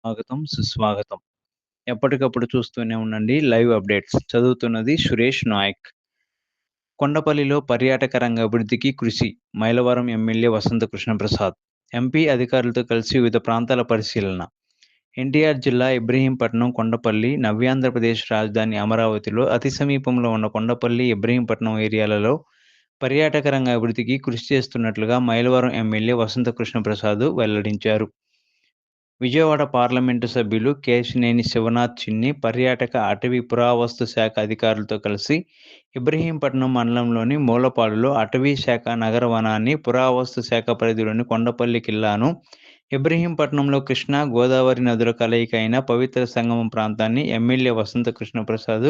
స్వాగతం, సుస్వాగతం. ఎప్పటికప్పుడు చూస్తూనే ఉండండి లైవ్ అప్డేట్స్. చదువుతున్నది సురేష్ నాయక్. కొండపల్లిలో పర్యాటక రంగ అభివృద్ధికి కృషి. మైలవరం ఎమ్మెల్యే వసంత కృష్ణప్రసాద్. ఎంపీ అధికారులతో కలిసి వివిధ ప్రాంతాల పరిశీలన. ఎన్టీఆర్ జిల్లా ఇబ్రహీంపట్నం, కొండపల్లి, నవ్యాంధ్రప్రదేశ్ రాజధాని అమరావతిలో అతి సమీపంలో ఉన్న కొండపల్లి, ఇబ్రహీంపట్నం ఏరియాలలో పర్యాటక రంగ అభివృద్ధికి కృషి చేస్తున్నట్లుగా మైలవరం ఎమ్మెల్యే వసంత కృష్ణప్రసాద్ వెల్లడించారు. విజయవాడ పార్లమెంటు సభ్యులు కేశినేని శివనాథ్ చిన్ని పర్యాటక, అటవీ, పురావస్తు శాఖ అధికారులతో కలిసి ఇబ్రహీంపట్నం మండలంలోని మూలపాడులో అటవీ శాఖ నగర వనాన్ని, పురావస్తు శాఖ పరిధిలోని కొండపల్లి ఖిల్లాను, ఇబ్రహీంపట్నంలో కృష్ణా, గోదావరి నదుల కలయిక అయిన పవిత్ర సంగమం ప్రాంతాన్ని ఎమ్మెల్యే వసంత కృష్ణప్రసాద్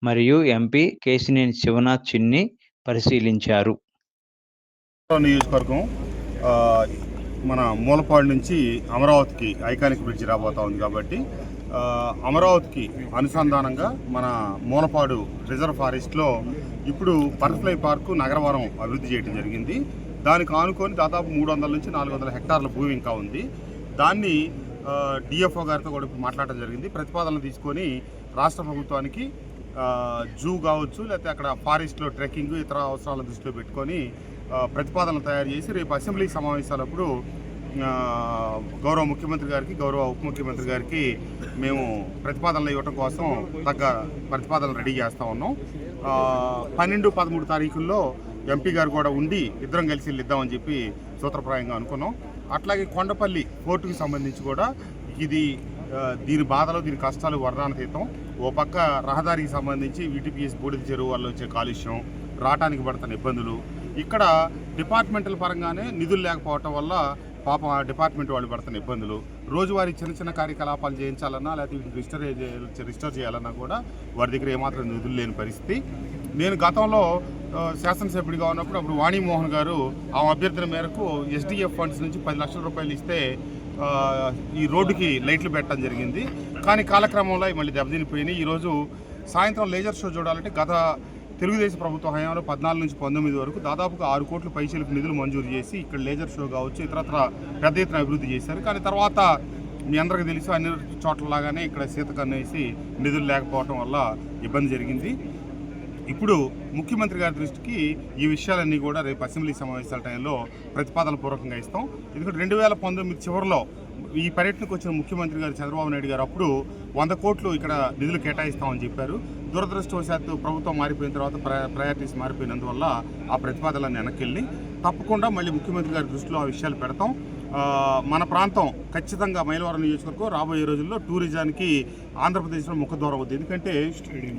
మరియు ఎంపీ కేశినేని శివనాథ్ చిన్ని పరిశీలించారు. నియోజకవర్గం మన మూలపాడు నుంచి అమరావతికి ఐకానిక్ బ్రిడ్జ్ రాబోతా ఉంది కాబట్టి అమరావతికి అనుసంధానంగా మన మూలపాడు రిజర్వ్ ఫారెస్ట్లో ఇప్పుడు బటర్ఫ్లై పార్కు నగరవరం అభివృద్ధి చేయడం జరిగింది. దానికి ఆనుకొని దాదాపు 300 నుంచి 400 హెక్టార్ల భూమి ఇంకా ఉంది. దాన్ని డిఎఫ్ఓ గారితో కూడా మాట్లాడడం జరిగింది. ప్రతిపాదనలు తీసుకొని రాష్ట్ర ప్రభుత్వానికి జూ కావచ్చు, లేకపోతే అక్కడ ఫారెస్ట్లో ట్రెక్కింగ్ ఇతర అవసరాలను దృష్టిలో పెట్టుకొని ప్రతిపాదనలు తయారు చేసి రేపు అసెంబ్లీ సమావేశాలప్పుడు గౌరవ ముఖ్యమంత్రి గారికి, గౌరవ ఉప ముఖ్యమంత్రి గారికి మేము ప్రతిపాదనలు ఇవ్వడం కోసం తగ్గ ప్రతిపాదనలు రెడీ చేస్తూ ఉన్నాం. 12, 13 తారీఖుల్లో ఎంపీ గారు కూడా ఉండి ఇద్దరం కలిసి ఇద్దామని చెప్పి సూత్రప్రాయంగా అనుకున్నాం. అట్లాగే కొండపల్లి పోర్టుకి సంబంధించి కూడా దీని బాధలు, దీని కష్టాలు వర్ణాతీతం. ఓ పక్క రహదారికి సంబంధించి వీటీపీఎస్ బూడిద చెరువు వల్ల వచ్చే కాలుష్యం, రావటానికి పడుతున్న ఇబ్బందులు, ఇక్కడ డిపార్ట్మెంటల్ పరంగానే నిధులు లేకపోవటం వల్ల పాపం ఆ డిపార్ట్మెంట్ వాళ్ళు పడుతున్న ఇబ్బందులు, రోజువారీ చిన్న చిన్న కార్యకలాపాలు చేయించాలన్నా లేకపోతే రిస్టోర్ చేయాలన్నా కూడా వారి దగ్గర ఏమాత్రం నిధులు లేని పరిస్థితి. నేను గతంలో శాసనసభ్యుడిగా ఉన్నప్పుడు అప్పుడు వాణిమోహన్ గారు ఆ అభ్యర్థన మేరకు ఎస్డిఎఫ్ ఫండ్స్ నుంచి 10 లక్షల రూపాయలు ఇస్తే ఈ రోడ్డుకి లైట్లు పెట్టడం జరిగింది. కానీ కాలక్రమంలో మళ్ళీ దెబ్బతినిపోయినాయి. ఈరోజు సాయంత్రం లేజర్ షో చూడాలంటే గత తెలుగుదేశం ప్రభుత్వ హయాంలో 14 నుంచి 19 వరకు దాదాపుగా 6 కోట్ల పైసలకు నిధులు మంజూరు చేసి ఇక్కడ లేజర్ షో కావచ్చు ఇతరత్ర పెద్ద ఎత్తున అభివృద్ధి చేశారు. కానీ తర్వాత మీ అందరికీ తెలుసు అన్ని చోట్లలాగానే ఇక్కడ శీతకన్ను వేసి నిధులు లేకపోవడం వల్ల ఇబ్బంది జరిగింది. ఇప్పుడు ముఖ్యమంత్రి గారి దృష్టికి ఈ విషయాలన్నీ కూడా రేపు అసెంబ్లీ సమావేశాల టైంలో ప్రతిపాదన పూర్వకంగా ఇస్తాం. ఎందుకంటే 2019 చివరిలో ఈ పర్యటనకు వచ్చిన ముఖ్యమంత్రి గారు చంద్రబాబు నాయుడు గారు అప్పుడు 100 కోట్లు ఇక్కడ నిధులు కేటాయిస్తామని చెప్పారు. దురదృష్టవశాత్తు ప్రభుత్వం మారిపోయిన తర్వాత ప్రయారిటీస్ మారిపోయినందువల్ల ఆ ప్రతిపాదనలన్నీ వెనక్కి తప్పకుండా మళ్ళీ ముఖ్యమంత్రి గారి దృష్టిలో ఆ విషయాలు పెడతాం. మన ప్రాంతం ఖచ్చితంగా మైలవరం నియోజకవర్గం రాబోయే రోజుల్లో టూరిజానికి ఆంధ్రప్రదేశ్లో ముఖద్వారం అవుతుంది. ఎందుకంటే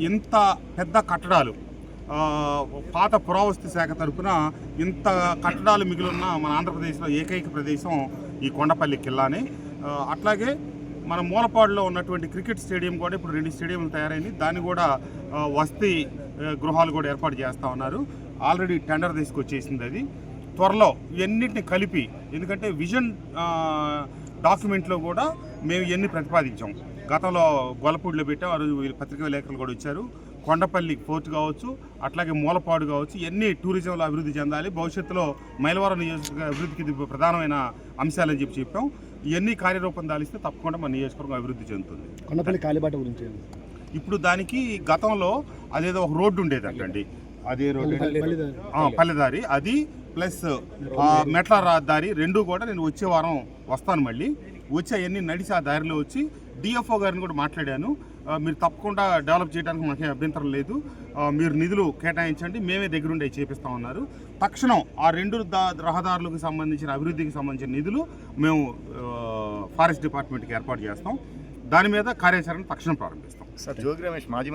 ఇంత పెద్ద కట్టడాలు పాత పురావస్తు శాఖ తరఫున ఇంత కట్టడాలు మిగిలిన మన ఆంధ్రప్రదేశ్లో ఏకైక ప్రదేశం ఈ కొండపల్లి ఖిల్లానే. అట్లాగే మన మూలపాడులో ఉన్నటువంటి క్రికెట్ స్టేడియం కూడా ఇప్పుడు 2 స్టేడియంలు తయారైంది. దాన్ని కూడా వసతి గృహాలు కూడా ఏర్పాటు చేస్తూ ఉన్నారు. ఆల్రెడీ టెండర్ తీసుకొచ్చేసింది. అది త్వరలో ఇవన్నింటిని కలిపి, ఎందుకంటే విజన్ డాక్యుమెంట్లో కూడా మేము ఇవన్నీ ప్రతిపాదించాం. గతంలో గొల్లపూడిలో పెట్టాం, ఆ రోజు పత్రికా విలేకరులు కూడా వచ్చారు. కొండపల్లి పోర్టు కావచ్చు, అట్లాగే మూలపాడు కావచ్చు, ఇవన్నీ టూరిజంలో అభివృద్ధి చెందాలి. భవిష్యత్తులో మైలవరం నియోజకవర్గ అభివృద్ధికి ఇది ప్రధానమైన అంశాలని చెప్పాం. ఇవన్నీ కార్యరూపం దాలిస్తే తప్పకుండా మన నియోజకవర్గం అభివృద్ధి చెందుతుంది. కొండపల్లి కాలిబాట గురించి ఇప్పుడు దానికి గతంలో అదేదో ఒక రోడ్డు ఉండేది అంటండి, అదే రోడ్డు పల్లెదారి, అది ప్లస్ మెట్ల దారి రెండు కూడా నేను వచ్చే వారం వస్తాను. మళ్ళీ వచ్చి అవన్నీ నడిచి ఆ దారిలో వచ్చి డిఎఫ్ఓ గారిని కూడా మాట్లాడాను. మీరు తప్పకుండా డెవలప్ చేయడానికి మాకే అభ్యంతరం లేదు, మీరు నిధులు కేటాయించండి, మేమే దగ్గరుండి చేపిస్తామన్నారు. తక్షణం ఆ 2 రహదారులకు సంబంధించిన అభివృద్ధికి సంబంధించిన నిధులు మేము ఫారెస్ట్ డిపార్ట్మెంట్కి ఏర్పాటు చేస్తాం. దాని మీద కార్యాచరణ తక్షణం ప్రారంభిస్తాం. సార్, జోగి రమేష్ మాజీ